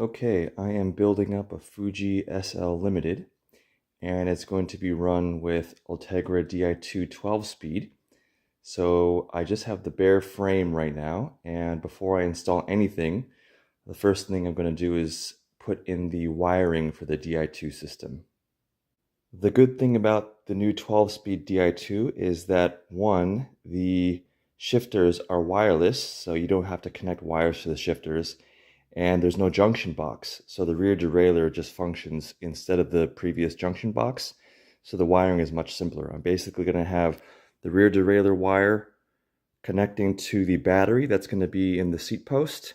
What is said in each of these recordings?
Okay, I am building up a Fuji SL Limited, and it's going to be run with Ultegra Di2 12-speed. So I just have the bare frame right now, and before I install anything, the first thing I'm going to do is put in the wiring for the Di2 system. The good thing about the new 12-speed Di2 is that, one, the shifters are wireless, so you don't have to connect wires to the shifters, and there's no junction box, so the rear derailleur just functions instead of the previous junction box, so the wiring is much simpler. I'm basically going to have the rear derailleur wire connecting to the battery that's going to be in the seat post,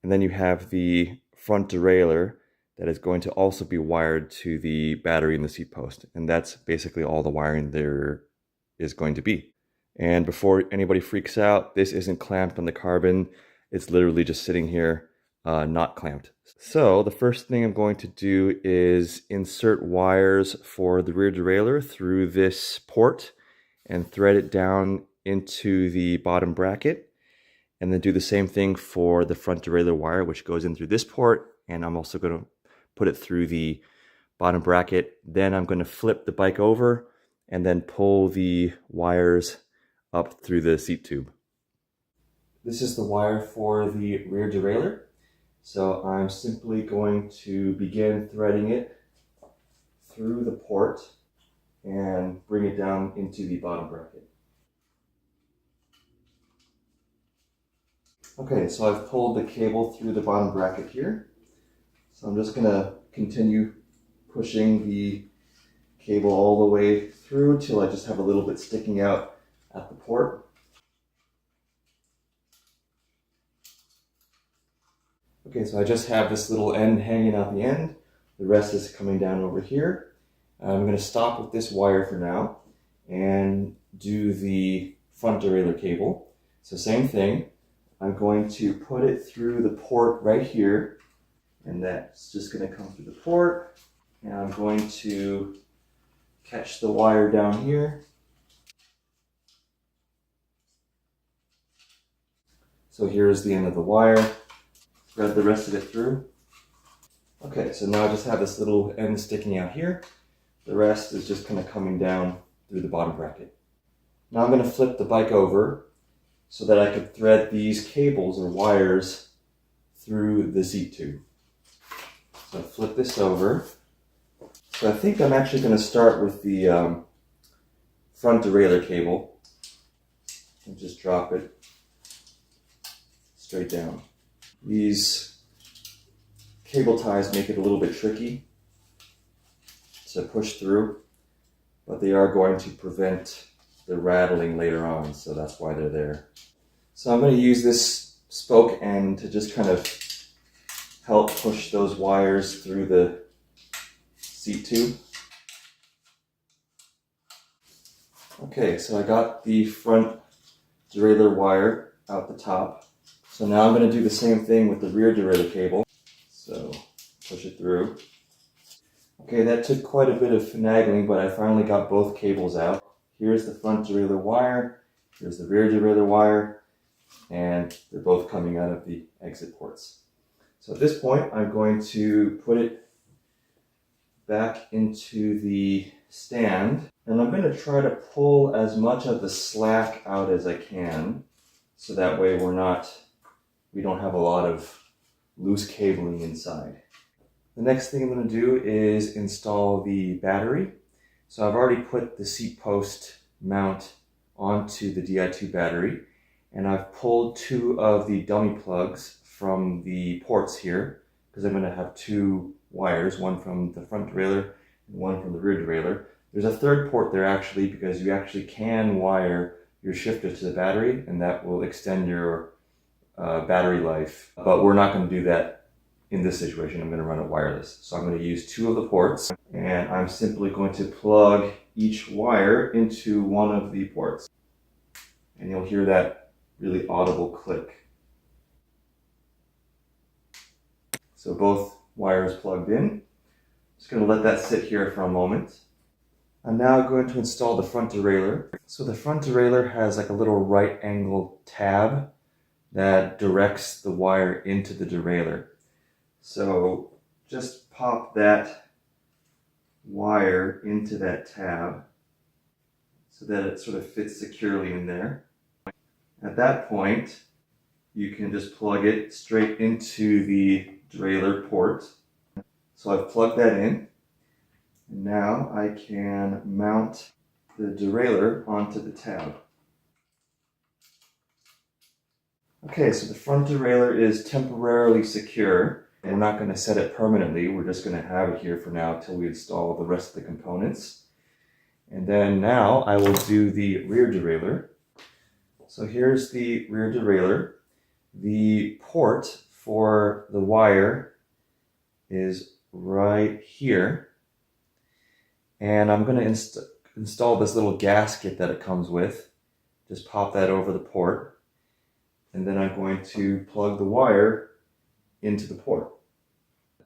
and then you have the front derailleur that is going to also be wired to the battery in the seat post, and that's basically all the wiring there is going to be. And before anybody freaks out, this isn't clamped on the carbon. It's literally just sitting here, not clamped. So the first thing I'm going to do is insert wires for the rear derailleur through this port and thread it down into the bottom bracket, and then do the same thing for the front derailleur wire, which goes in through this port, and I'm also going to put it through the bottom bracket. Then I'm going to flip the bike over and then pull the wires up through the seat tube. This is the wire for the rear derailleur. So I'm simply going to begin threading it through the port and bring it down into the bottom bracket. Okay, so I've pulled the cable through the bottom bracket here. So I'm just going to continue pushing the cable all the way through till I just have a little bit sticking out at the port. Okay, so I just have this little end hanging out the end. The rest is coming down over here. I'm going to stop with this wire for now and do the front derailleur cable. So same thing. I'm going to put it through the port right here, and that's just going to come through the port. And I'm going to catch the wire down here. So here's the end of the wire. Thread the rest of it through. Okay, so now I just have this little end sticking out here. The rest is just kind of coming down through the bottom bracket. Now I'm going to flip the bike over so that I could thread these cables or wires through the seat tube. So flip this over. So I think I'm actually going to start with the front derailleur cable and just drop it straight down. These cable ties make it a little bit tricky to push through, but they are going to prevent the rattling later on, so that's why they're there. So I'm going to use this spoke end to just kind of help push those wires through the seat tube. Okay, so I got the front derailleur wire out the top. So now I'm going to do the same thing with the rear derailleur cable. So push it through. Okay, that took quite a bit of finagling, but I finally got both cables out. Here's the front derailleur wire, here's the rear derailleur wire, and they're both coming out of the exit ports. So at this point, I'm going to put it back into the stand, and I'm going to try to pull as much of the slack out as I can, so that way we don't have a lot of loose cabling inside. The next thing I'm going to do is install the battery. So I've already put the seat post mount onto the Di2 battery, and I've pulled two of the dummy plugs from the ports here, because I'm going to have two wires, one from the front derailleur and one from the rear derailleur. There's a third port there actually, because you actually can wire your shifter to the battery, and that will extend your battery life, but we're not going to do that in this situation. I'm going to run it wireless. So I'm going to use two of the ports, and I'm simply going to plug each wire into one of the ports. And you'll hear that really audible click. So both wires plugged in. Just going to let that sit here for a moment. I'm now going to install the front derailleur. So the front derailleur has like a little right angle tab that directs the wire into the derailleur. So just pop that wire into that tab so that it sort of fits securely in there. At that point, you can just plug it straight into the derailleur port. So I've plugged that in. And now I can mount the derailleur onto the tab. Okay, so the front derailleur is temporarily secure. We're not going to set it permanently. We're just going to have it here for now until we install the rest of the components. And then now I will do the rear derailleur. So here's the rear derailleur. The port for the wire is right here. And I'm going to install this little gasket that it comes with. Just pop that over the port. And then I'm going to plug the wire into the port.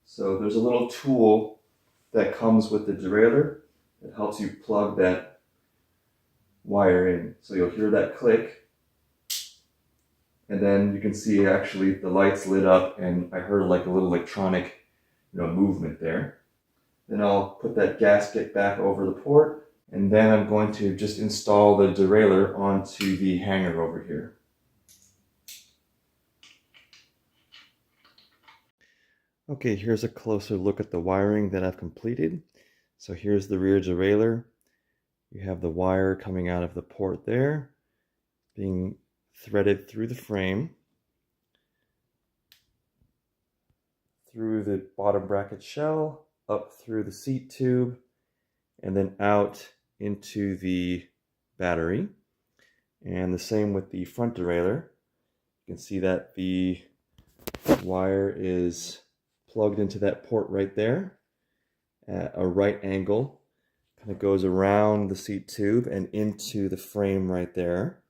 So there's a little tool that comes with the derailleur that helps you plug that wire in. So you'll hear that click, and then you can see actually the lights lit up, and I heard like a little electronic, movement there. Then I'll put that gasket back over the port, and then I'm going to just install the derailleur onto the hanger over here. Okay, here's a closer look at the wiring that I've completed. So here's the rear derailleur. You have the wire coming out of the port there, being threaded through the frame, through the bottom bracket shell, up through the seat tube, and then out into the battery. And the same with the front derailleur. You can see that the wire is plugged into that port right there at a right angle. Kind of goes around the seat tube and into the frame right there.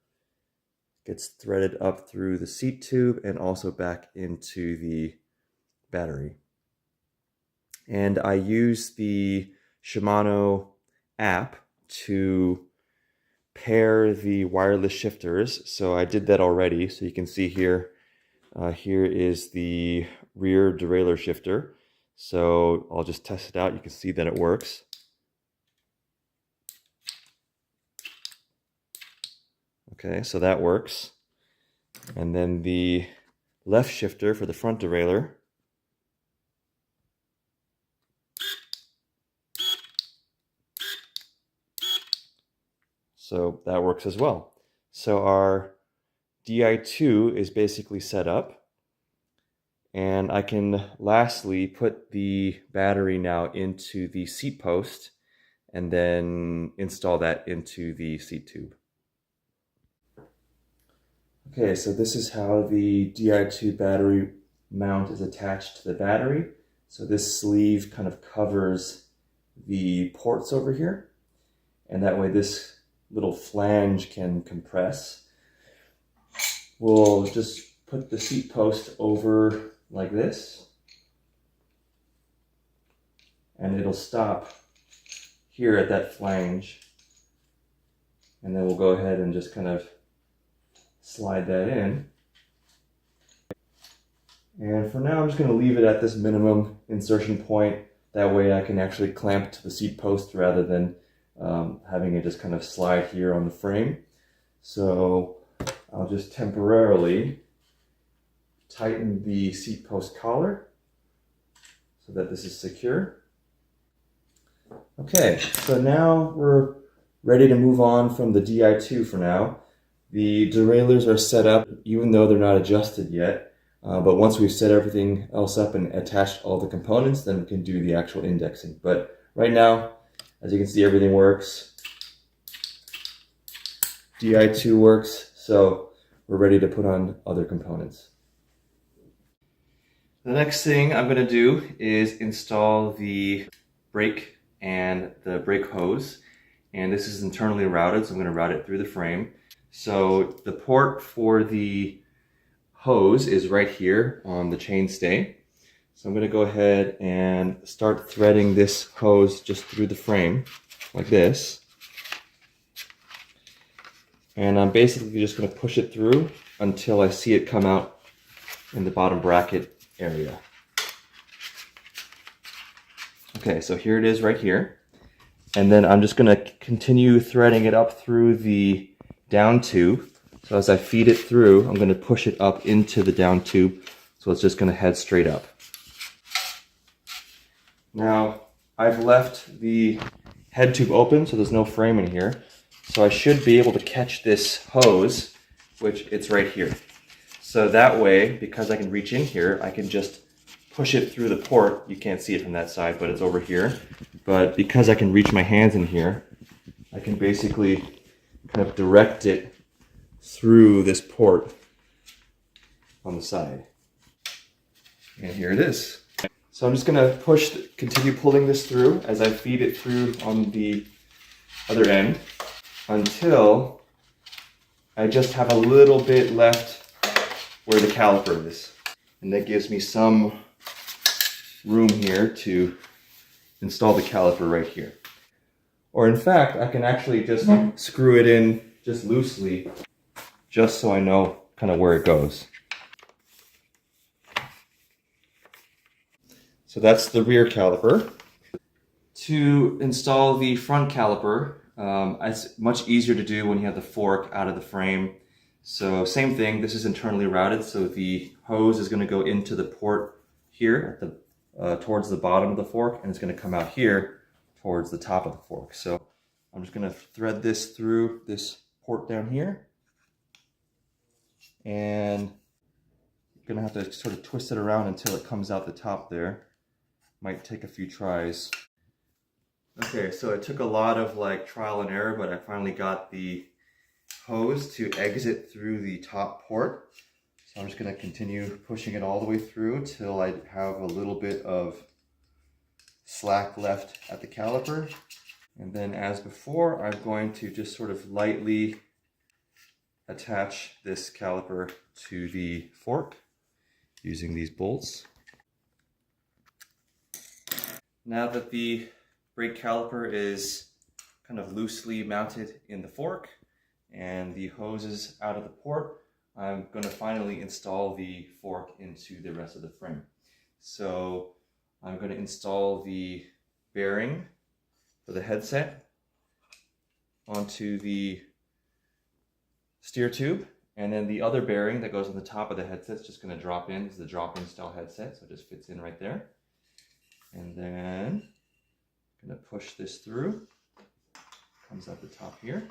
Gets threaded up through the seat tube and also back into the battery. And I use the Shimano app to pair the wireless shifters. So I did that already. So you can see here, here is the rear derailleur shifter. So I'll just test it out. You can see that it works. Okay, so that works. And then the left shifter for the front derailleur. So that works as well. So our Di2 is basically set up. And I can lastly put the battery now into the seat post and then install that into the seat tube. Okay, so this is how the Di2 battery mount is attached to the battery. So this sleeve kind of covers the ports over here, and that way this little flange can compress. We'll just put the seat post over like this, and it'll stop here at that flange, and then we'll go ahead and just kind of slide that in. And for now I'm just going to leave it at this minimum insertion point. That way I can actually clamp to the seat post rather than having it just kind of slide here on the frame. So I'll just temporarily tighten the seat post collar so that this is secure. Okay, so now we're ready to move on from the Di2 for now. The derailleurs are set up even though they're not adjusted yet, but once we've set everything else up and attached all the components, then we can do the actual indexing. But right now, as you can see, everything works. Di2 works, so we're ready to put on other components. The next thing I'm going to do is install the brake and the brake hose. And this is internally routed, so I'm going to route it through the frame. So the port for the hose is right here on the chainstay. So I'm going to go ahead and start threading this hose just through the frame, like this. And I'm basically just going to push it through until I see it come out in the bottom bracket area. Okay, so here it is right here. And then I'm just gonna continue threading it up through the down tube. So as I feed it through, I'm gonna push it up into the down tube. So it's just gonna head straight up. Now, I've left the head tube open, so there's no frame in here. So I should be able to catch this hose, which it's right here. So that way, because I can reach in here, I can just push it through the port. You can't see it from that side, but it's over here. But because I can reach my hands in here, I can basically kind of direct it through this port on the side. And here it is. So I'm just gonna continue pulling this through as I feed it through on the other end until I just have a little bit left where the caliper is. And that gives me some room here to install the caliper right here. Or in fact, I can actually just screw it in just loosely, just so I know kind of where it goes. So that's the rear caliper. To install the front caliper, it's much easier to do when you have the fork out of the frame. So same thing, this is internally routed, so the hose is going to go into the port here at the towards the bottom of the fork, and it's going to come out here towards the top of the fork. So I'm just going to thread this through this port down here, and I'm going to have to sort of twist it around until it comes out the top there. Might take a few tries. Okay, so it took a lot of trial and error, but I finally got the hose to exit through the top port. So I'm just going to continue pushing it all the way through till I have a little bit of slack left at the caliper. And then as before, I'm going to just sort of lightly attach this caliper to the fork using these bolts. Now that the brake caliper is kind of loosely mounted in the fork and the hose is out of the port, I'm going to finally install the fork into the rest of the frame. So I'm going to install the bearing for the headset onto the steer tube, and then the other bearing that goes on the top of the headset is just going to drop in. It's the drop-in style headset, so it just fits in right there. And then I'm going to push this through. Comes out the top here.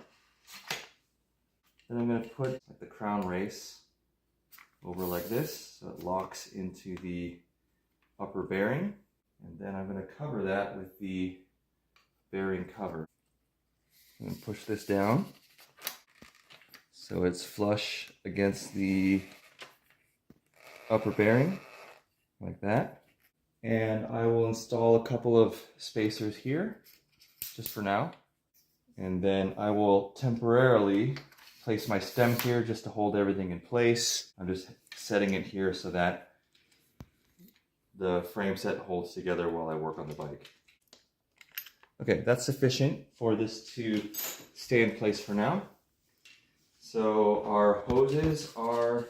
Then I'm going to put the crown race over like this, so it locks into the upper bearing. And then I'm going to cover that with the bearing cover. And push this down so it's flush against the upper bearing, like that. And I will install a couple of spacers here, just for now. And then I will temporarily place my stem here just to hold everything in place. I'm just setting it here so that the frame set holds together while I work on the bike. Okay, that's sufficient for this to stay in place for now. So our hoses are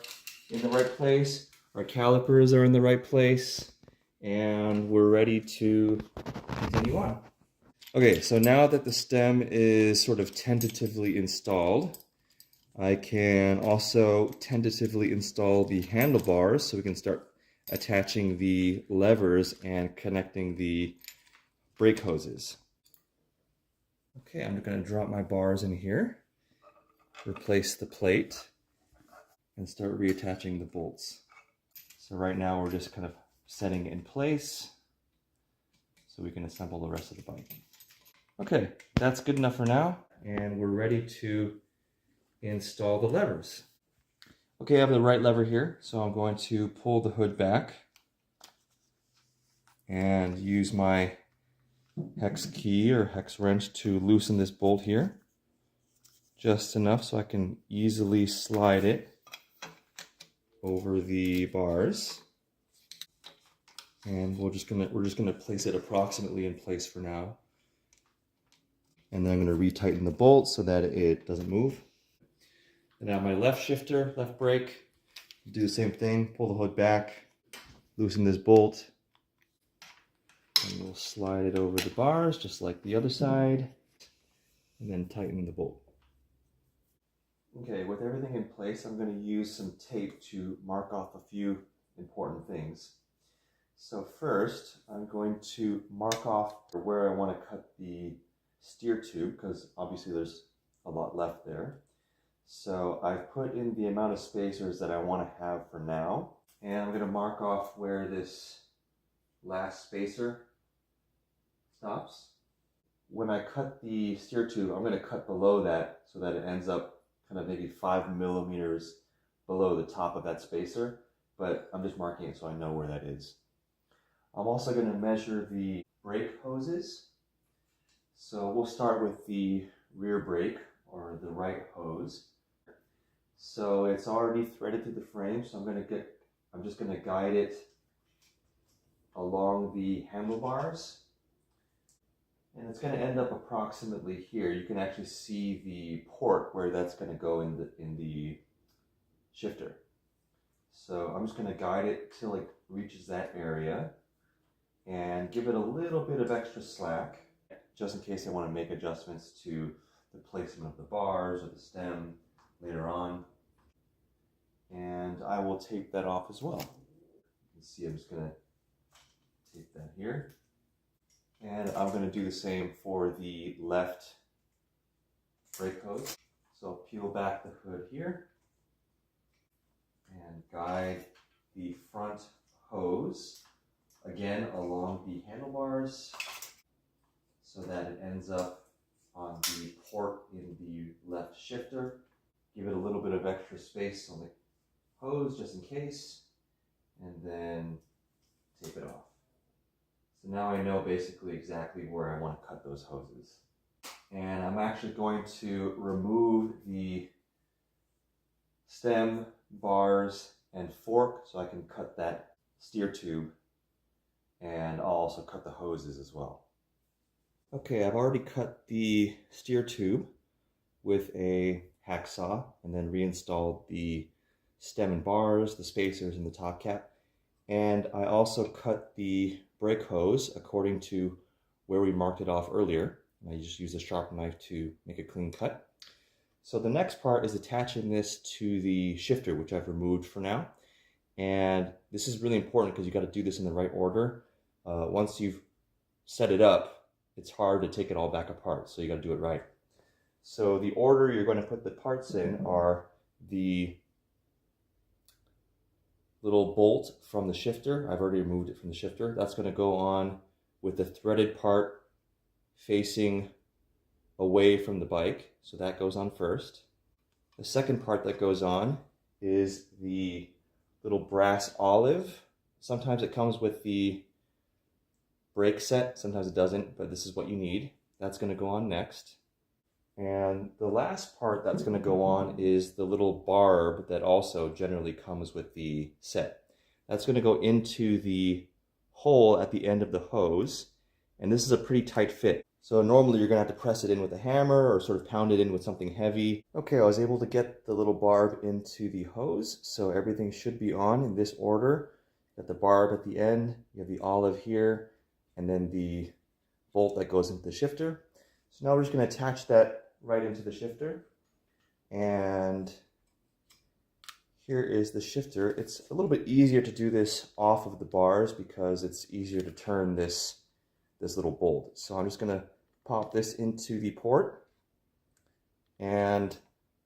in the right place, our calipers are in the right place, and we're ready to continue on. Okay, so now that the stem is sort of tentatively installed, I can also tentatively install the handlebars so we can start attaching the levers and connecting the brake hoses. Okay, I'm going to drop my bars in here, replace the plate, and start reattaching the bolts. So right now we're just kind of setting it in place so we can assemble the rest of the bike. Okay, that's good enough for now, and we're ready to install the levers. Okay, I have the right lever here, so I'm going to pull the hood back and use my hex key or hex wrench to loosen this bolt here. Just enough so I can easily slide it over the bars. And we're just gonna place it approximately in place for now. And then I'm gonna retighten the bolt so that it doesn't move. And now my left shifter, left brake, do the same thing, pull the hood back, loosen this bolt, And we'll slide it over the bars just like the other side, and then tighten the bolt. Okay, with everything in place, I'm going to use some tape to mark off a few important things. So first, I'm going to mark off where I want to cut the steer tube, because obviously there's a lot left there. So I've put in the amount of spacers that I want to have for now, and I'm going to mark off where this last spacer stops. When I cut the steer tube, I'm going to cut below that so that it ends up kind of maybe 5 millimeters below the top of that spacer, but I'm just marking it so I know where that is. I'm also going to measure the brake hoses. So we'll start with the rear brake, or the right hose. So it's already threaded to the frame, so I'm just going to guide it along the handlebars. And it's going to end up approximately here. You can actually see the port where that's going to go in the shifter. So I'm just going to guide it till it reaches that area and give it a little bit of extra slack, just in case I want to make adjustments to the placement of the bars or the stem later on. And I will tape that off as well. You can see I'm just going to tape that here. And I'm going to do the same for the left brake hose. So I'll peel back the hood here and guide the front hose again along the handlebars so that it ends up on the port in the left shifter. Give it a little bit of extra space on the hose just in case, and then tape it off. So now I know basically exactly where I want to cut those hoses. And I'm actually going to remove the stem, bars, and fork so I can cut that steer tube, and I'll also cut the hoses as well. Okay, I've already cut the steer tube with a hacksaw and then reinstalled the stem and bars, the spacers, and the top cap. And I also cut the brake hose according to where we marked it off earlier. I just use a sharp knife to make a clean cut. So the next part is attaching this to the shifter, which I've removed for now. And this is really important because you got to do this in the right order. Once you've set it up, it's hard to take it all back apart, so you got to do it right. So the order you're going to put the parts in are the little bolt from the shifter. I've already removed it from the shifter. That's going to go on with the threaded part facing away from the bike. So that goes on first. The second part that goes on is the little brass olive. Sometimes it comes with the brake set, sometimes it doesn't, but this is what you need. That's going to go on next. And the last part that's going to go on is the little barb that also generally comes with the set. That's going to go into the hole at the end of the hose, and this is a pretty tight fit. So normally you're going to have to press it in with a hammer or sort of pound it in with something heavy. Okay, I was able to get the little barb into the hose, so everything should be on in this order. Got the barb at the end, you have the olive here, and then the bolt that goes into the shifter. So now we're just going to attach that right into the shifter. And here is the shifter. It's a little bit easier to do this off of the bars because it's easier to turn this little bolt. So I'm just going to pop this into the port, and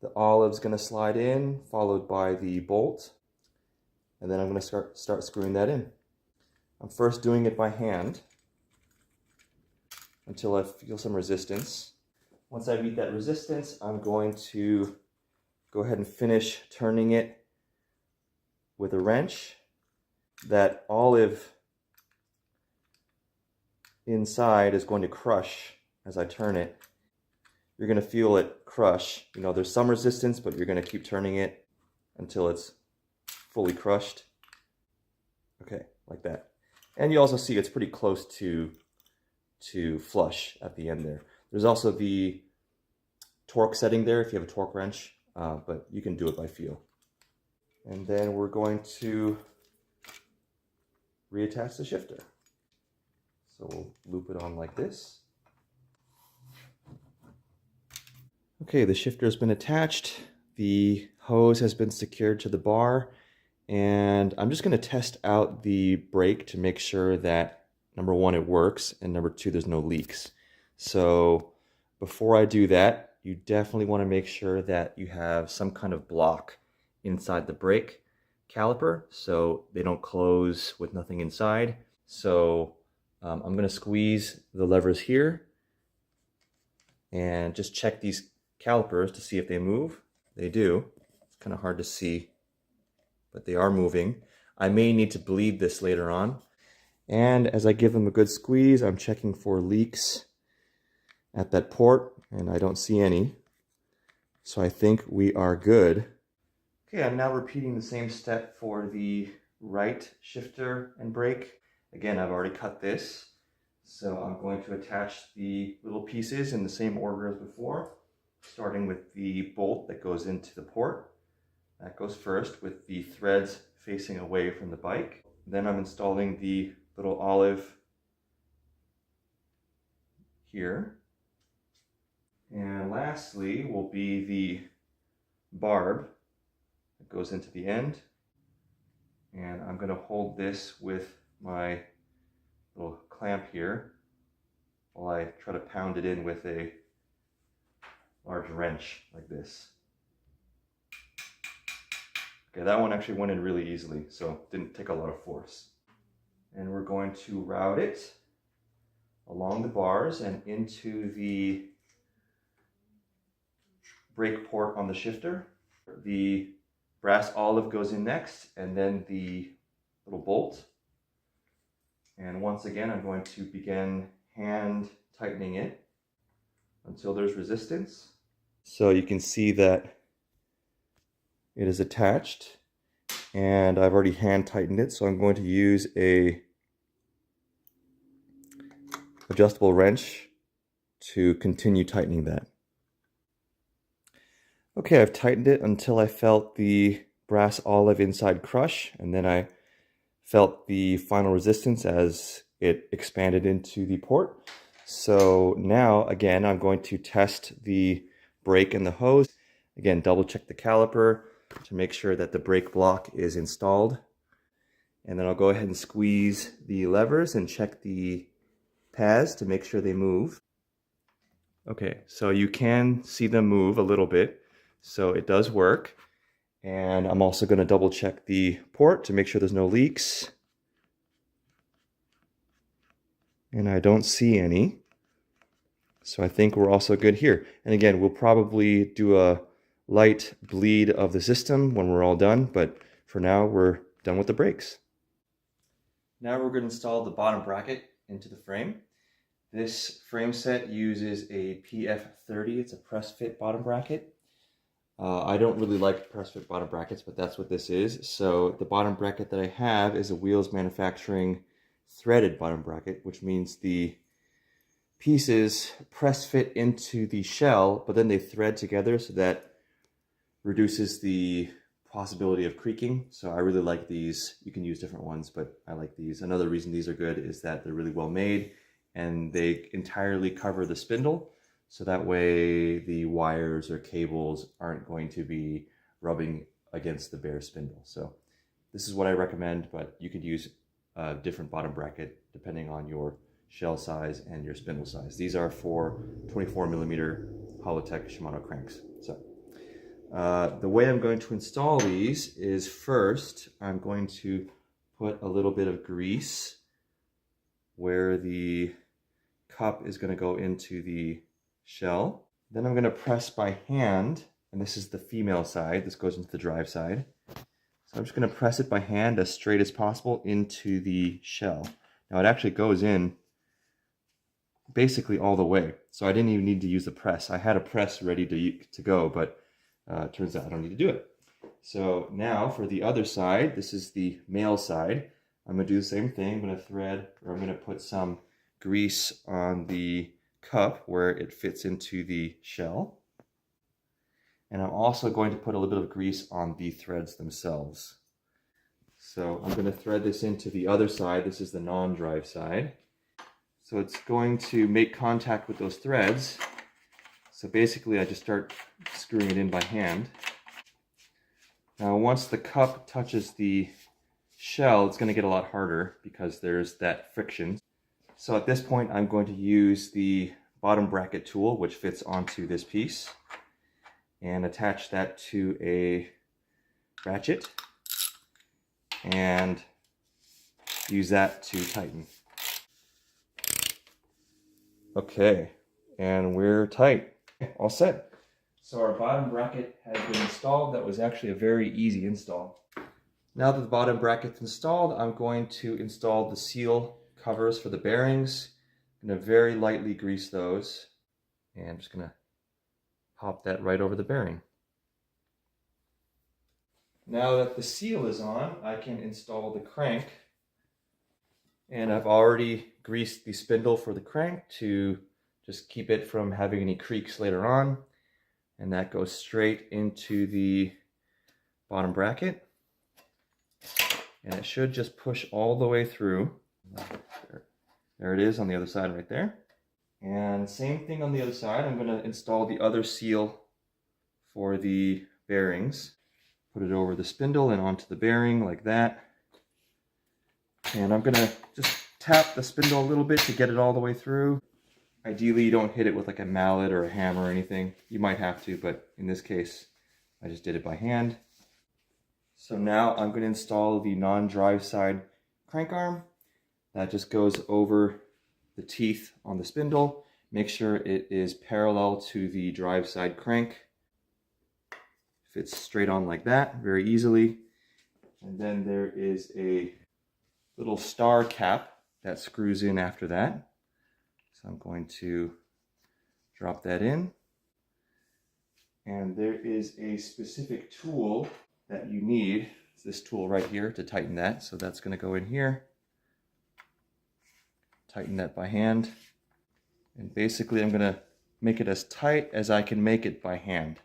the olive's going to slide in, followed by the bolt, and then I'm going to start screwing that in. I'm first doing it by hand until I feel some resistance. Once I meet that resistance, I'm going to go ahead and finish turning it with a wrench. That olive inside is going to crush as I turn it. You're going to feel it crush. You know, there's some resistance, but you're going to keep turning it until it's fully crushed. Okay, like that. And you also see it's pretty close to flush at the end there. There's also the torque setting there if you have a torque wrench, but you can do it by feel. And then we're going to reattach the shifter. So we'll loop it on like this. Okay, the shifter has been attached. The hose has been secured to the bar. And I'm just going to test out the brake to make sure that, number one, it works, and number two, there's no leaks. So before I do that, you definitely want to make sure that you have some kind of block inside the brake caliper so they don't close with nothing inside. So I'm going to squeeze the levers here and just check these calipers to see if they move. They do. It's kind of hard to see, but they are moving. I may need to bleed this later on. And as I give them a good squeeze, I'm checking for leaks at that port, and I don't see any. So I think we are good. Okay, I'm now repeating the same step for the right shifter and brake. Again, I've already cut this. So I'm going to attach the little pieces in the same order as before, starting with the bolt that goes into the port. That goes first with the threads facing away from the bike. Then I'm installing the little olive here. And lastly will be the barb that goes into the end. And I'm going to hold this with my little clamp here while I try to pound it in with a large wrench like this. Okay, that one actually went in really easily, so didn't take a lot of force. And we're going to route it along the bars and into the brake port on the shifter. The brass olive goes in next, and then the little bolt. And once again, I'm going to begin hand tightening it until there's resistance. So you can see that it is attached, and I've already hand tightened it, so I'm going to use a adjustable wrench to continue tightening that. Okay, I've tightened it until I felt the brass olive inside crush, and then I felt the final resistance as it expanded into the port. So now, again, I'm going to test the brake and the hose. Again, double check the caliper to make sure that the brake block is installed. And then I'll go ahead and squeeze the levers and check the pads to make sure they move. Okay, so you can see them move a little bit, so it does work. And I'm also going to double check the port to make sure there's no leaks. And I don't see any. So I think we're also good here. And again, we'll probably do a light bleed of the system when we're all done, but for now we're done with the brakes. Now we're going to install the bottom bracket into the frame. This frame set uses a PF30. It's a press fit bottom bracket. I don't really like press fit bottom brackets, but that's what this is. So the bottom bracket that I have is a Wheels Manufacturing threaded bottom bracket, which means the pieces press fit into the shell, but then they thread together, so that reduces the possibility of creaking. So I really like these. You can use different ones, but I like these. Another reason these are good is that they're really well made and they entirely cover the spindle. So that way the wires or cables aren't going to be rubbing against the bare spindle. So this is what I recommend, but you could use a different bottom bracket depending on your shell size and your spindle size. These are for 24mm Holotech Shimano cranks. So the way I'm going to install these is, first I'm going to put a little bit of grease where the cup is going to go into the shell. Then I'm going to press by hand, and this is the female side, this goes into the drive side. So I'm just going to press it by hand as straight as possible into the shell. Now it actually goes in basically all the way, so I didn't even need to use the press. I had a press ready to go, but it turns out I don't need to do it. So now for the other side, this is the male side. I'm going to do the same thing. I'm going to thread, or I'm going to put some grease on the cup where it fits into the shell. And I'm also going to put a little bit of grease on the threads themselves. So I'm going to thread this into the other side. This is the non-drive side. So it's going to make contact with those threads. So basically I just start screwing it in by hand. Now once the cup touches the shell, it's going to get a lot harder because there's that friction. So at this point I'm going to use the bottom bracket tool, which fits onto this piece, and attach that to a ratchet and use that to tighten. Okay, and we're tight. All set. So our bottom bracket has been installed. That was actually a very easy install. Now that the bottom bracket's installed, I'm going to install the seal covers for the bearings. I'm going to very lightly grease those, and I'm just going to pop that right over the bearing. Now that the seal is on, I can install the crank. And I've already greased the spindle for the crank to just keep it from having any creaks later on. And that goes straight into the bottom bracket. And it should just push all the way through. There it is on the other side right there. And same thing on the other side. I'm going to install the other seal for the bearings. Put it over the spindle and onto the bearing like that. And I'm going to just tap the spindle a little bit to get it all the way through. Ideally, you don't hit it with like a mallet or a hammer or anything. You might have to, but in this case, I just did it by hand. So now I'm going to install the non-drive side crank arm. That just goes over the teeth on the spindle. Make sure it is parallel to the drive side crank. Fits straight on like that, very easily. And then there is a little star cap that screws in after that. So I'm going to drop that in. And there is a specific tool that you need. It's this tool right here to tighten that. So that's going to go in here. Tighten that by hand. And basically I'm going to make it as tight as I can make it by hand.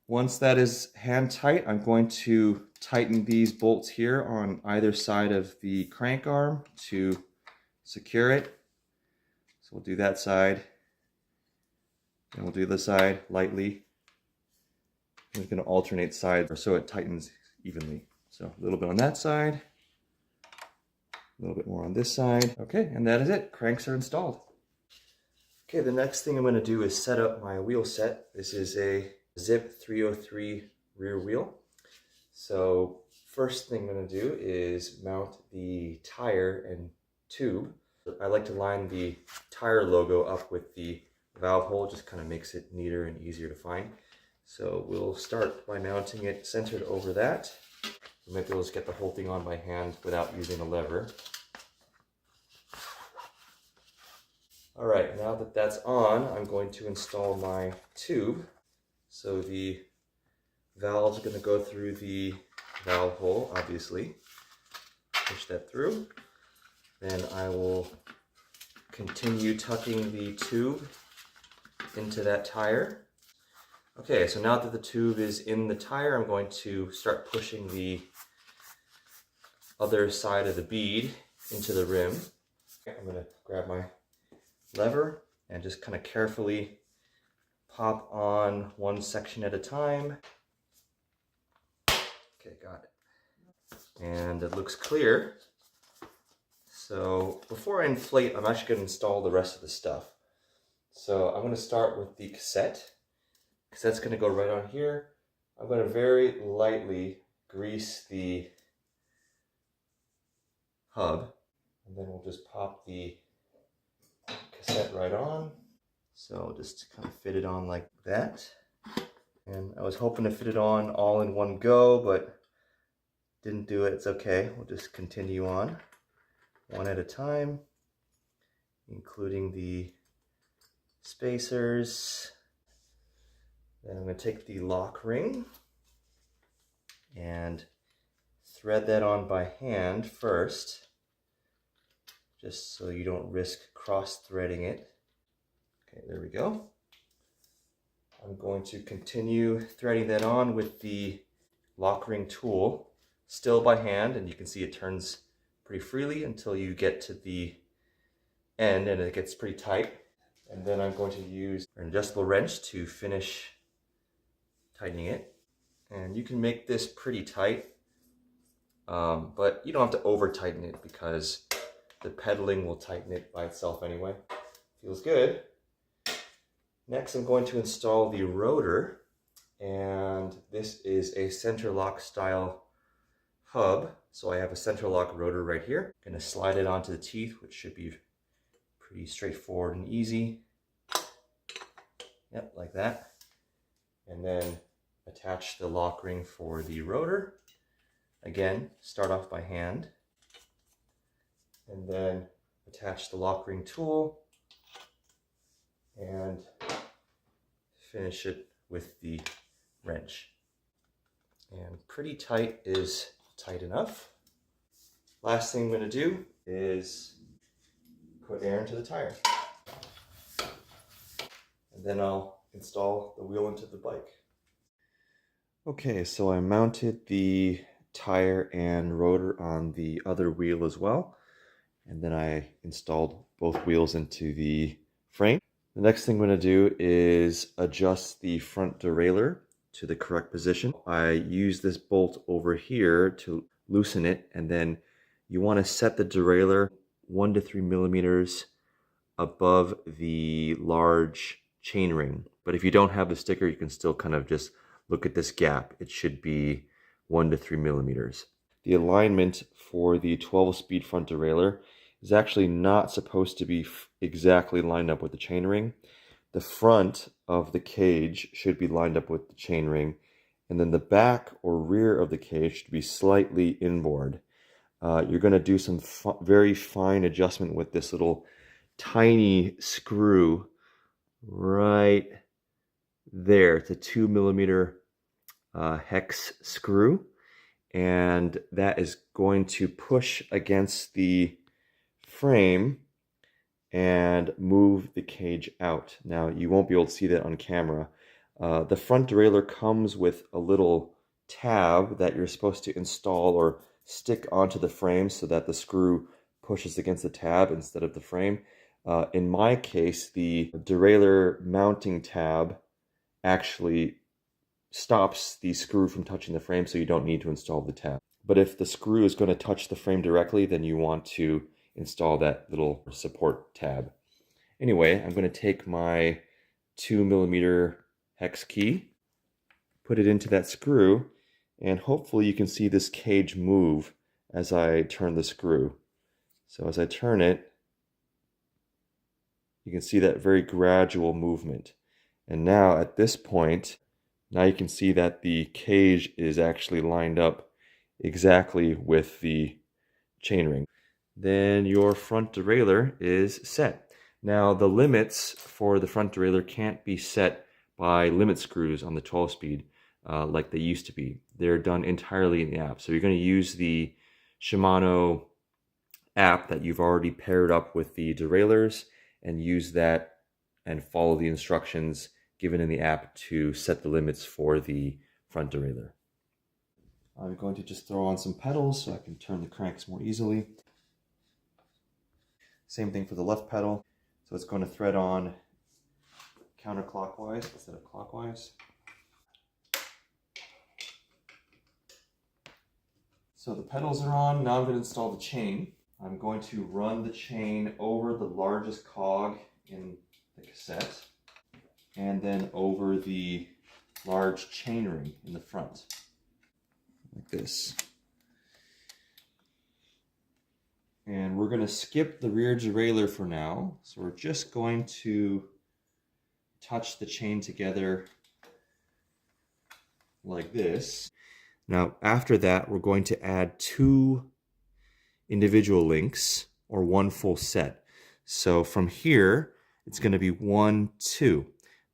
Once that is hand tight, I'm going to tighten these bolts here on either side of the crank arm to secure it. So we'll do that side, and we'll do the side lightly. We're going to alternate sides so it tightens evenly. So a little bit on that side, a little bit more on this side. Okay, and that is it. Cranks are installed. Okay, the next thing I'm going to do is set up my wheel set. This is a Zip 303 rear wheel. So first thing I'm going to do is mount the tire and tube. I like to line the tire logo up with the valve hole, just kind of makes it neater and easier to find. So we'll start by mounting it centered over that. You might be able to get the whole thing on by hand without using a lever. Alright, now that that's on, I'm going to install my tube. So the valves are going to go through the valve hole, obviously. Push that through. Then I will continue tucking the tube into that tire. Okay, so now that the tube is in the tire, I'm going to start pushing the other side of the bead into the rim. I'm going to grab my lever and just kind of carefully pop on one section at a time. Okay, got it. And it looks clear. So before I inflate, I'm actually going to install the rest of the stuff. So I'm going to start with the cassette. Cassette's going to go right on here. I'm going to very lightly grease the hub. And then we'll just pop the cassette right on. So just kind of fit it on like that. And I was hoping to fit it on all in one go, but didn't do it. It's okay. We'll just continue on one at a time, including the spacers. Then I'm going to take the lock ring and thread that on by hand first, just so you don't risk cross-threading it. Okay, there we go. I'm going to continue threading that on with the lock ring tool, still by hand, and you can see it turns pretty freely until you get to the end and it gets pretty tight. And then I'm going to use an adjustable wrench to finish tightening it. And you can make this pretty tight, but you don't have to over tighten it because the pedaling will tighten it by itself anyway. Feels good. Next, I'm going to install the rotor, and this is a center lock style hub. So I have a center lock rotor right here. I'm going to slide it onto the teeth, which should be pretty straightforward and easy. Yep, like that. And then attach the lock ring for the rotor. Again, start off by hand. And then attach the lock ring tool and finish it with the wrench. And pretty tight is tight enough. Last thing I'm going to do is put air into the tire. And then I'll install the wheel into the bike. Okay, so I mounted the tire and rotor on the other wheel as well. And then I installed both wheels into the frame. The next thing I'm going to do is adjust the front derailleur to the correct position. I use this bolt over here to loosen it, and then you want to set the derailleur 1 to 3 millimeters above the large chain ring. But if you don't have the sticker, you can still kind of just look at this gap. It should be 1 to 3 millimeters. The alignment for the 12-speed front derailleur is actually not supposed to be exactly lined up with the chainring. The front of the cage should be lined up with the chainring, and then the back or rear of the cage should be slightly inboard. You're going to do some very fine adjustment with this little tiny screw right there. It's a 2 millimeter hex screw, and that is going to push against the frame and move the cage out. Now, you won't be able to see that on camera. The front derailleur comes with a little tab that you're supposed to install or stick onto the frame so that the screw pushes against the tab instead of the frame. In my case, the derailleur mounting tab actually stops the screw from touching the frame, so you don't need to install the tab. But if the screw is going to touch the frame directly, then you want to install that little support tab. Anyway, I'm going to take my 2 millimeter hex key, put it into that screw, and hopefully you can see this cage move as I turn the screw. So as I turn it, you can see that very gradual movement. And now at this point, now you can see that the cage is actually lined up exactly with the chainring. Then your front derailleur is set. Now the limits for the front derailleur can't be set by limit screws on the 12-speed like they used to be. They're done entirely in the app. So you're going to use the Shimano app that you've already paired up with the derailleurs and use that and follow the instructions given in the app to set the limits for the front derailleur. I'm going to just throw on some pedals so I can turn the cranks more easily. Same thing for the left pedal. So it's going to thread on counterclockwise instead of clockwise. So the pedals are on. Now I'm going to install the chain. I'm going to run the chain over the largest cog in the cassette and then over the large chainring in the front, like this. And we're going to skip the rear derailleur for now. So we're just going to touch the chain together like this. Now after that, we're going to add 2 individual links or 1 full set. So from here, it's going to be 1, 2.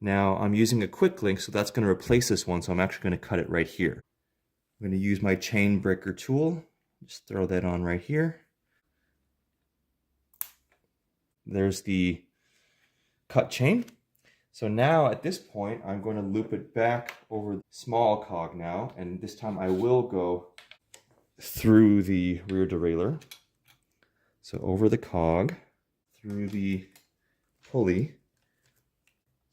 Now I'm using a quick link, so that's going to replace this one, so I'm actually going to cut it right here. I'm going to use my chain breaker tool. Just throw that on right here. There's the cut chain. So now at this point, I'm going to loop it back over the small cog now, and this time I will go through the rear derailleur. So over the cog, through the pulley,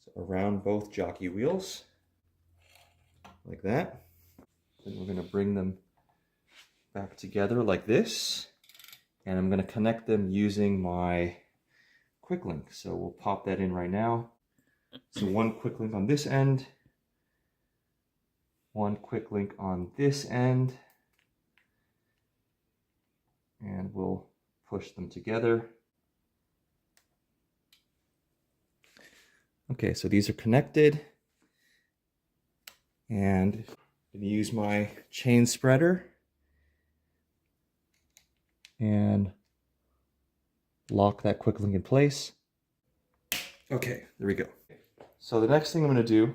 so around both jockey wheels, like that. Then we're going to bring them back together like this, and I'm going to connect them using my quick link. So we'll pop that in right now. So one quick link on this end, one quick link on this end, and we'll push them together. Okay, so these are connected, and I'm going to use my chain spreader and lock that quick link in place. Okay, there we go. So the next thing I'm going to do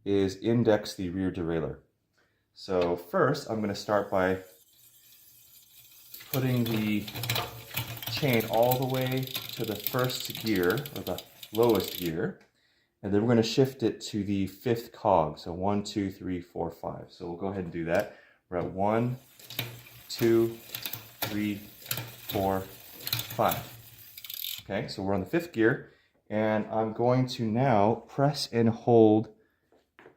is index the rear derailleur. So first I'm going to start by putting the chain all the way to the first gear, or the lowest gear, and then we're going to shift it to the 5th cog. So 1, 2, 3, 4, 5. So we'll go ahead and do that. We're at 1, 2, 3, 4, 5. Okay, so we're on the 5th gear, and I'm going to now press and hold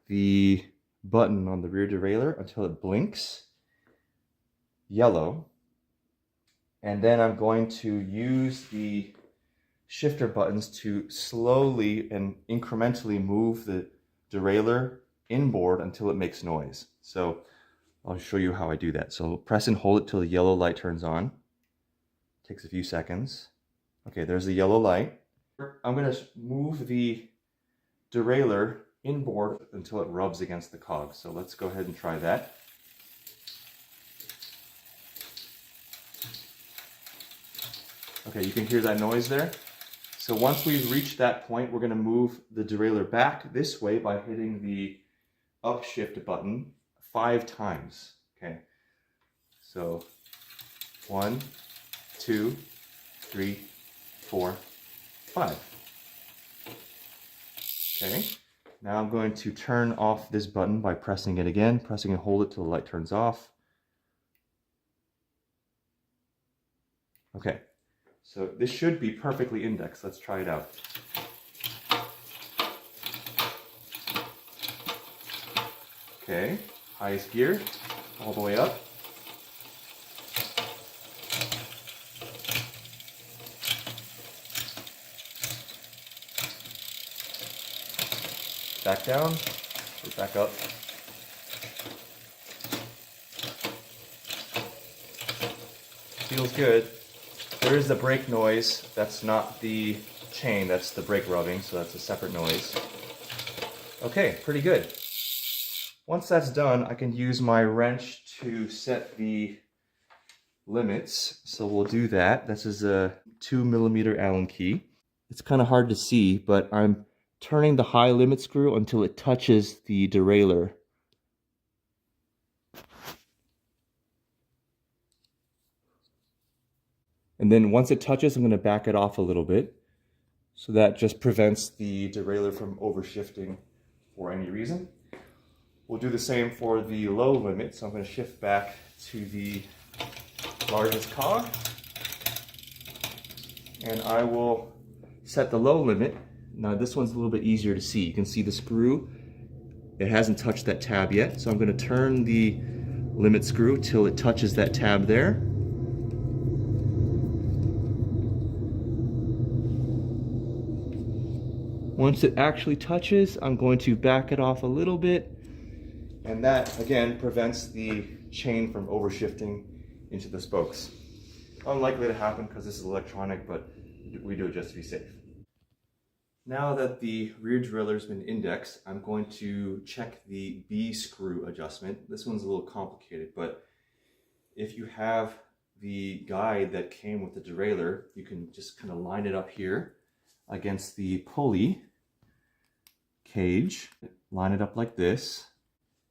the button on the rear derailleur until it blinks yellow, and then I'm going to use the shifter buttons to slowly and incrementally move the derailleur inboard until it makes noise. So I'll show you how I do that. So press and hold it till the yellow light turns on. Takes a few seconds. Okay, there's the yellow light. I'm going to move the derailleur inboard until it rubs against the cog. So let's go ahead and try that. Okay, you can hear that noise there. So once we've reached that point, we're going to move the derailleur back this way by hitting the upshift button 5 times. Okay, so 1, 2, 3, 4, 5. Okay, now I'm going to turn off this button by pressing it again, pressing and hold it till the light turns off. Okay, so this should be perfectly indexed. Let's try it out. Okay, highest gear, all the way up. Back down, or back up. Feels good. There is the brake noise. That's not the chain, that's the brake rubbing, so that's a separate noise. Okay, pretty good. Once that's done, I can use my wrench to set the limits. So we'll do that. This is a 2mm Allen key. It's kind of hard to see, but I'm turning the high limit screw until it touches the derailleur. And then once it touches, I'm going to back it off a little bit. So that just prevents the derailleur from overshifting for any reason. We'll do the same for the low limit. So I'm going to shift back to the largest cog. And I will set the low limit. Now this one's a little bit easier to see. You can see the screw. It hasn't touched that tab yet. So I'm going to turn the limit screw till it touches that tab there. Once it actually touches, I'm going to back it off a little bit. And that, again, prevents the chain from overshifting into the spokes. Unlikely to happen because this is electronic, but we do it just to be safe. Now that the rear derailleur has been indexed, I'm going to check the B screw adjustment. This one's a little complicated, but if you have the guide that came with the derailleur, you can just kind of line it up here against the pulley cage. Line it up like this.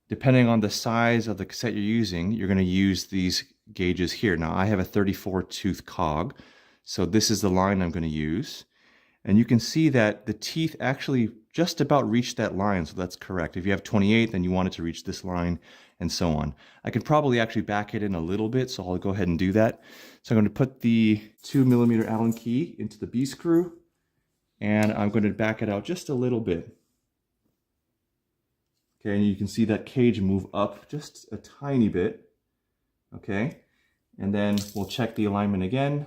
Depending on the size of the cassette you're using, you're going to use these gauges here. Now I have a 34 tooth cog, so this is the line I'm going to use. And you can see that the teeth actually just about reach that line, so that's correct. If you have 28, then you want it to reach this line, and so on. I could probably actually back it in a little bit, so I'll go ahead and do that. So I'm going to put the 2mm Allen key into the B screw, and I'm going to back it out just a little bit. Okay, and you can see that cage move up just a tiny bit. Okay, and then we'll check the alignment again.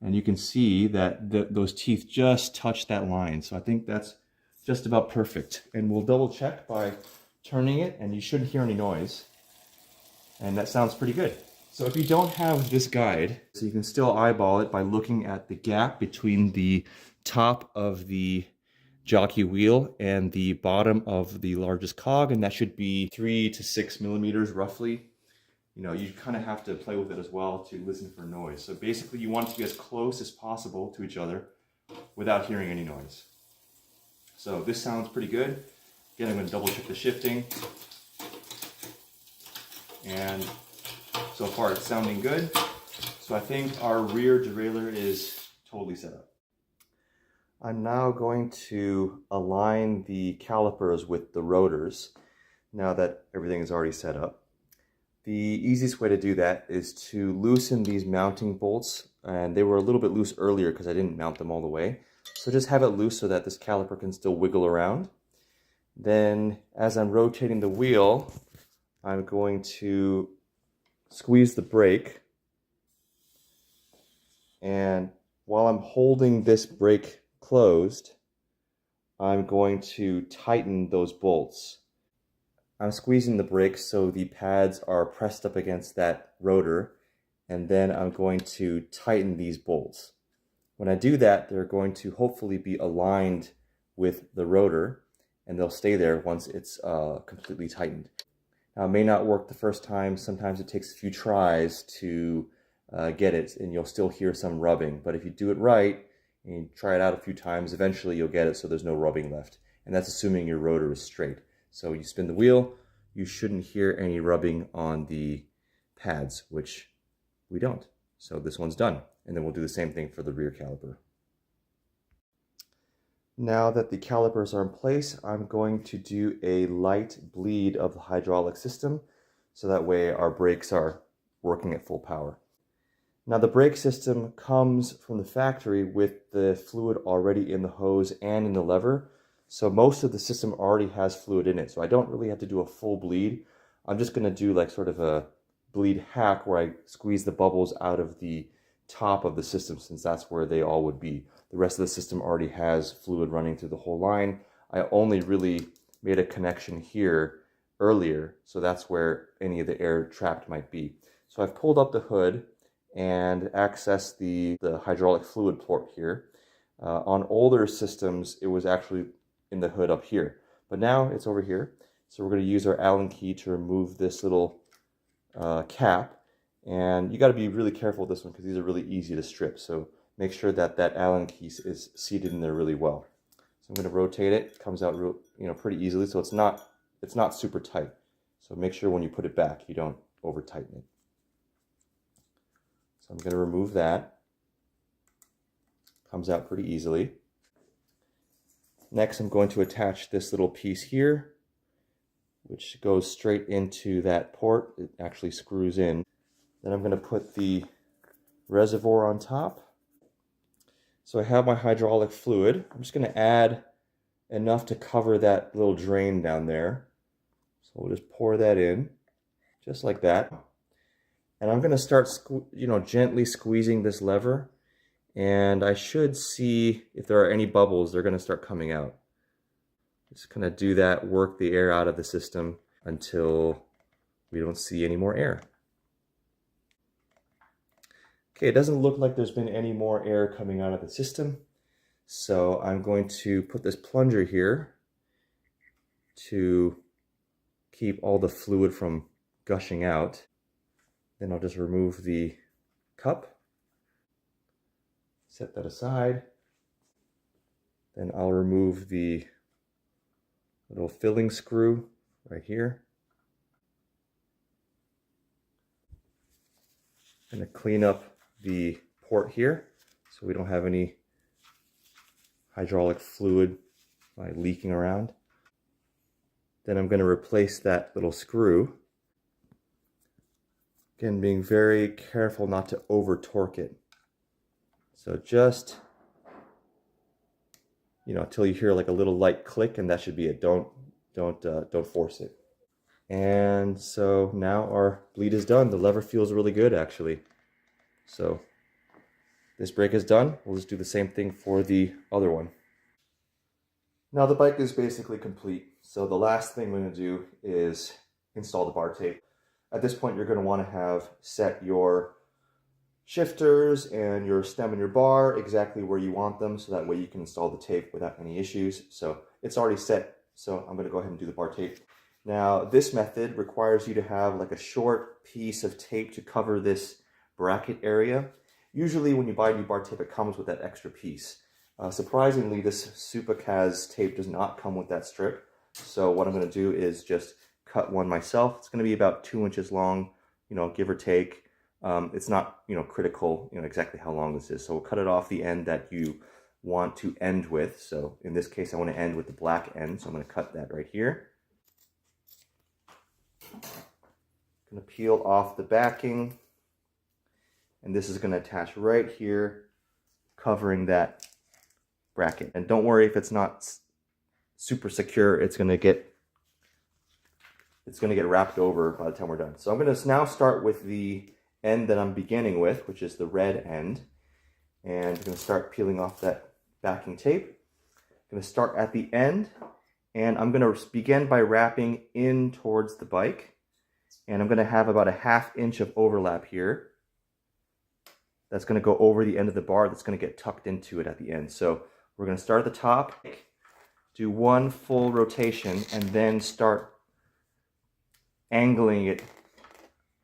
And you can see that those teeth just touch that line. So I think that's just about perfect. And we'll double check by turning it, and you shouldn't hear any noise. And that sounds pretty good. So if you don't have this guide, so you can still eyeball it by looking at the gap between the top of the jockey wheel and the bottom of the largest cog, and that should be 3 to 6 millimeters roughly. You know, you kind of have to play with it as well to listen for noise. So basically you want it to be as close as possible to each other without hearing any noise. So this sounds pretty good. Again, I'm going to double check the shifting. And so far it's sounding good. So I think our rear derailleur is totally set up. I'm now going to align the calipers with the rotors now that everything is already set up. The easiest way to do that is to loosen these mounting bolts, and they were a little bit loose earlier because I didn't mount them all the way. So just have it loose so that this caliper can still wiggle around. Then as I'm rotating the wheel, I'm going to squeeze the brake, and while I'm holding this brake closed, I'm going to tighten those bolts. I'm squeezing the brake so the pads are pressed up against that rotor, and then I'm going to tighten these bolts. When I do that, they're going to hopefully be aligned with the rotor, and they'll stay there once it's completely tightened. Now, it may not work the first time. Sometimes it takes a few tries to get it, and you'll still hear some rubbing. But if you do it right, and you try it out a few times, eventually you'll get it so there's no rubbing left. And that's assuming your rotor is straight. So you spin the wheel, you shouldn't hear any rubbing on the pads, which we don't. So this one's done. And then we'll do the same thing for the rear caliper. Now that the calipers are in place, I'm going to do a light bleed of the hydraulic system, so that way our brakes are working at full power. Now the brake system comes from the factory with the fluid already in the hose and in the lever. So most of the system already has fluid in it. So I don't really have to do a full bleed. I'm just going to do like sort of a bleed hack where I squeeze the bubbles out of the top of the system, since that's where they all would be. The rest of the system already has fluid running through the whole line. I only really made a connection here earlier, so that's where any of the air trapped might be. So I've pulled up the hood and accessed the hydraulic fluid port here. On older systems, it was actually in the hood up here, but now it's over here. So we're going to use our Allen key to remove this little cap, and you got to be really careful with this one because these are really easy to strip. So make sure that that Allen key is seated in there really well. So I'm going to rotate it. It comes out real, pretty easily, so it's not super tight. So make sure when you put it back, you don't over tighten it. So I'm going to remove that. Comes out pretty easily. Next, I'm going to attach this little piece here, which goes straight into that port. It actually screws in. Then I'm going to put the reservoir on top. So I have my hydraulic fluid. I'm just going to add enough to cover that little drain down there. So we'll just pour that in, just like that. And I'm going to start, gently squeezing this lever. And I should see if there are any bubbles, they're going to start coming out. Just kind of do that, work the air out of the system until we don't see any more air. Okay, it doesn't look like there's been any more air coming out of the system. So I'm going to put this plunger here to keep all the fluid from gushing out. Then I'll just remove the cup. Set that aside. Then I'll remove the little filling screw right here. I'm going to clean up the port here so we don't have any hydraulic fluid like leaking around. Then I'm going to replace that little screw. Again, being very careful not to over torque it. So just, until you hear like a little light click, and that should be it. Don't force it. And so now our bleed is done. The lever feels really good actually. So this brake is done. We'll just do the same thing for the other one. Now the bike is basically complete. So the last thing we're going to do is install the bar tape. At this point, you're going to want to have set your shifters and your stem and your bar exactly where you want them, so that way you can install the tape without any issues. So it's already set, so I'm going to go ahead and do the bar tape. Now this method requires you to have like a short piece of tape to cover this bracket area. Usually when you buy new bar tape, it comes with that extra piece. Surprisingly, this Supacaz tape does not come with that strip. So what I'm going to do is just cut one myself. It's going to be about 2 inches long, give or take. It's not, critical, exactly how long this is. So we'll cut it off the end that you want to end with. So in this case, I want to end with the black end. So I'm going to cut that right here. Going to peel off the backing. And this is going to attach right here, covering that bracket. And don't worry if it's not super secure, it's going to get wrapped over by the time we're done. So I'm going to now start with the end that I'm beginning with, which is the red end. And I'm going to start peeling off that backing tape. I'm going to start at the end, and I'm going to begin by wrapping in towards the bike. And I'm going to have about a 1/2 inch of overlap here. That's going to go over the end of the bar. That's going to get tucked into it at the end. So we're going to start at the top, do one full rotation, and then start angling it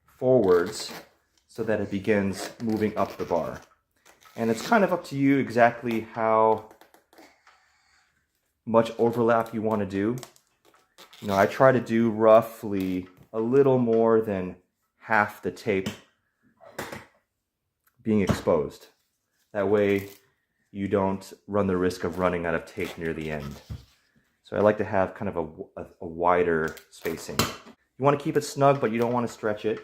forwards so that it begins moving up the bar. And it's kind of up to you exactly how much overlap you want to do. I try to do roughly a little more than half the tape being exposed. That way you don't run the risk of running out of tape near the end. So I like to have kind of a wider spacing. You want to keep it snug, but you don't want to stretch it.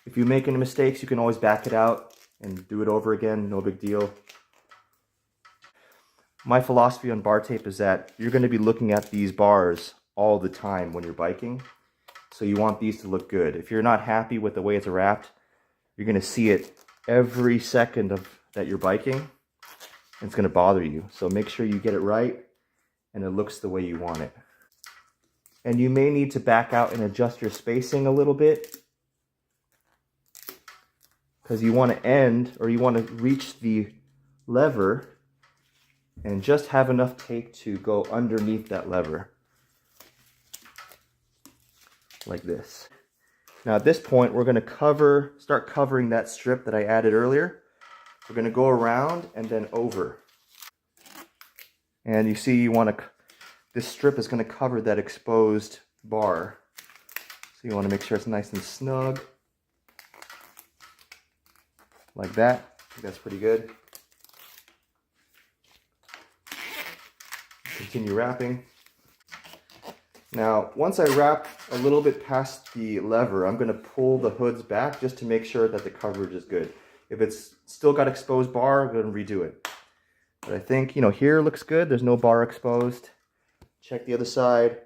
If you make any mistakes, you can always back it out and do it over again, no big deal. My philosophy on bar tape is that you're going to be looking at these bars all the time when you're biking. So you want these to look good. If you're not happy with the way it's wrapped, you're going to see it every second that you're biking. And it's going to bother you. So make sure you get it right and it looks the way you want it. And you may need to back out and adjust your spacing a little bit, because you want to you want to reach the lever and just have enough tape to go underneath that lever. Like this. Now at this point, we're going to start covering that strip that I added earlier. We're going to go around and then over. And you see this strip is going to cover that exposed bar. So you want to make sure it's nice and snug. Like that. I think that's pretty good. Continue wrapping. Now, once I wrap a little bit past the lever, I'm going to pull the hoods back just to make sure that the coverage is good. If it's still got exposed bar, I'm going to redo it. But I think, here looks good. There's no bar exposed. Check the other side.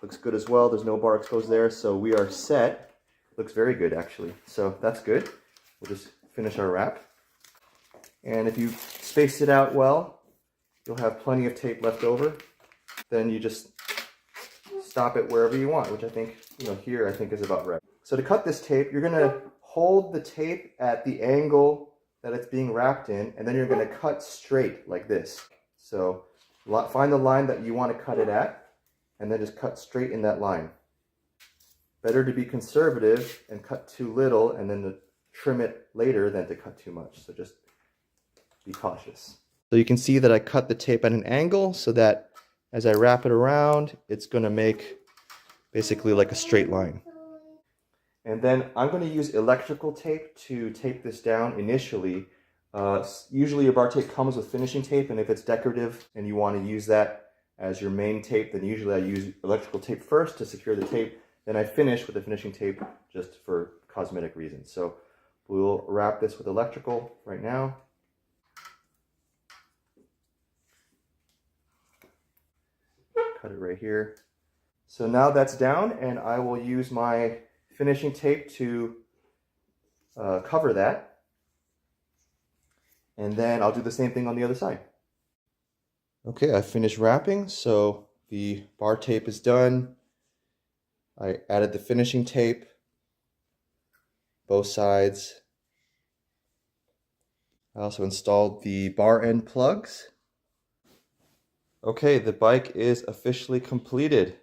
Looks good as well. There's no bar exposed there. So we are set. Looks very good, actually. So that's good. We'll just finish our wrap. And if you space it out well, you'll have plenty of tape left over. Then you just stop it wherever you want, which I think, here I think is about right. So to cut this tape, you're going to hold the tape at the angle that it's being wrapped in, and then you're going to cut straight like this. So find the line that you want to cut it at, and then just cut straight in that line. Better to be conservative and cut too little and then to trim it later than to cut too much. So just be cautious. So you can see that I cut the tape at an angle so that as I wrap it around, it's going to make basically like a straight line. And then I'm going to use electrical tape to tape this down initially Usually your bar tape comes with finishing tape, and if it's decorative and you want to use that as your main tape, then usually I use electrical tape first to secure the tape. Then I finish with the finishing tape just for cosmetic reasons. So we'll wrap this with electrical right now. Cut it right here. So now that's down, and I will use my finishing tape to cover that. And then I'll do the same thing on the other side. Okay, I finished wrapping, so the bar tape is done. I added the finishing tape, both sides. I also installed the bar end plugs. Okay, the bike is officially completed.